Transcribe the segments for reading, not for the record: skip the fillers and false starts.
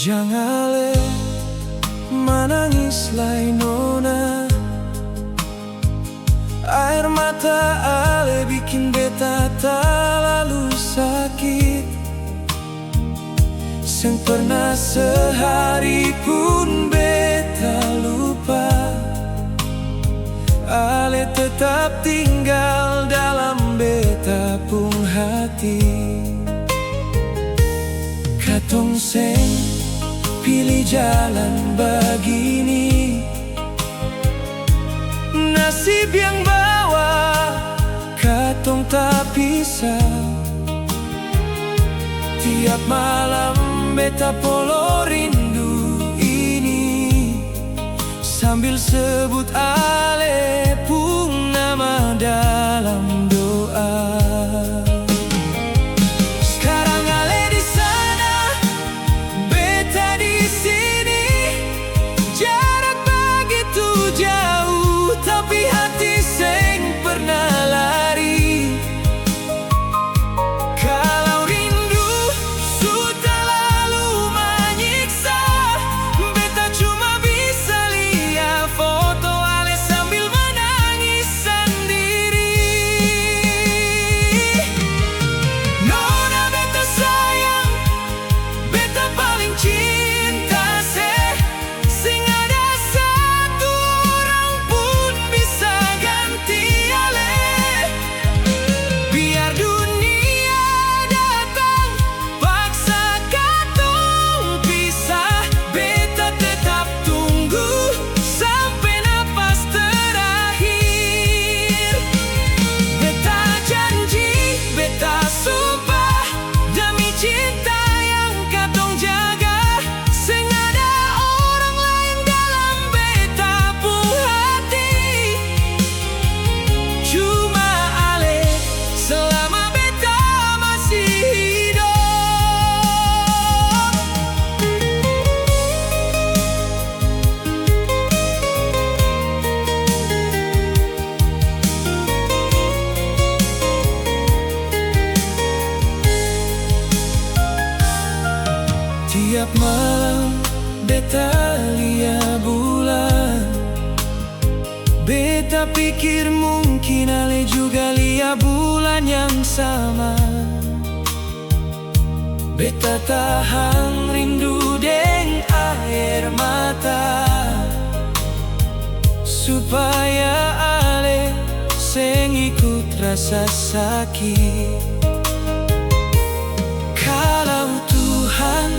Jangan le menangis lai nona, air mata ale bikin beta terlalu sakit. Seng pernah sehari pun beta lupa, ale tetap tinggal dalam beta pun hati. Katong seng pilih jalan begini, nasib yang bawa katong tak pisah. Tiap malam beta polo rindu ini, sambil sebut ale pun nama dalam doa. Sekarang ale di sana, beta di sini, jarak begitu jauh, tapi hati seng pernah lari. Kalau rindu sudah lalu menyiksa, beta cuma bisa lihat foto ale sambil menangis sendiri. Nona beta sayang, beta paling cinta sing ada satu orang pun bisa ganti ale. Biar dunia datang paksa katong pisah, beta tetap tunggu sampai napas terakhir. Beta janji, beta sumpah, demi cinta yang katong jaga, seng ada orang lain dalam beta pun hati. Cuma ale selama beta masih hidup. Tiap malam beta lihat bulan, beta pikir mungkin ale juga lihat bulan yang sama. Beta tahan rindu deng air mata, supaya ale seng ikut rasa sakit. Kalau Tuhan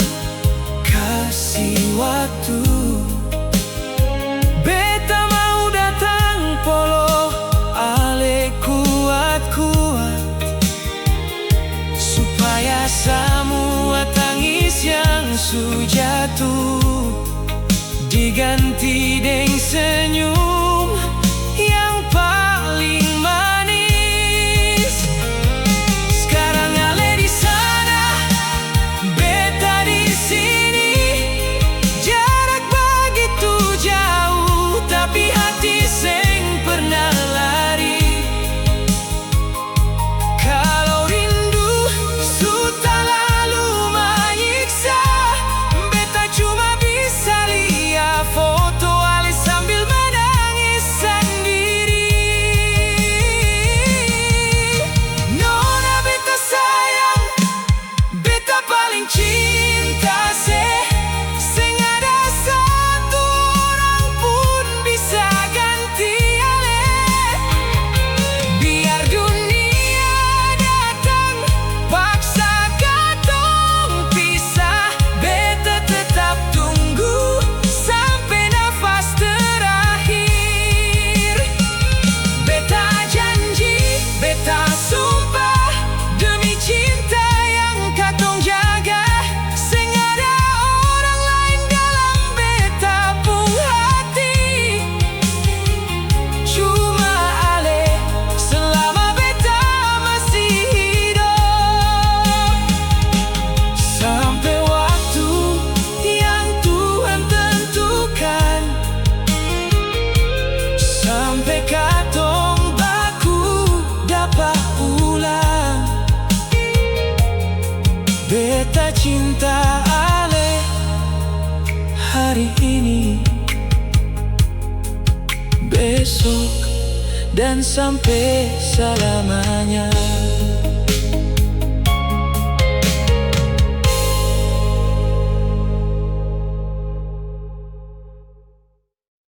kasih waktu, beta mau datang polo ale kuat-kuat, supaya semua tangis yang jatuh diganti deng senyum yang paling manis. Sekarang ale di sana, beta di sini, jarak begitu jauh, tapi hati seng pernah lari. Kalau rindu sudah lalu menyiksa, beta cuma bisa lihat foto ale sambil menangis sendiri. Nona beta sayang, beta paling cinta seng ada satu orang pun bisa ganti ale. Biar dunia datang paksa katong pisah, beta tetap tunggu sampai nafas terakhir. Beta janji, beta sumpah, demi cinta yang katong jaga, seng ada orang lain dalam beta pun hati. Cuma ale selama beta masih hidup, sampai waktu yang Tuhan tentukan, sampai katong baku dapat pulang. Beta cinta ale besok dan sampai selamanya.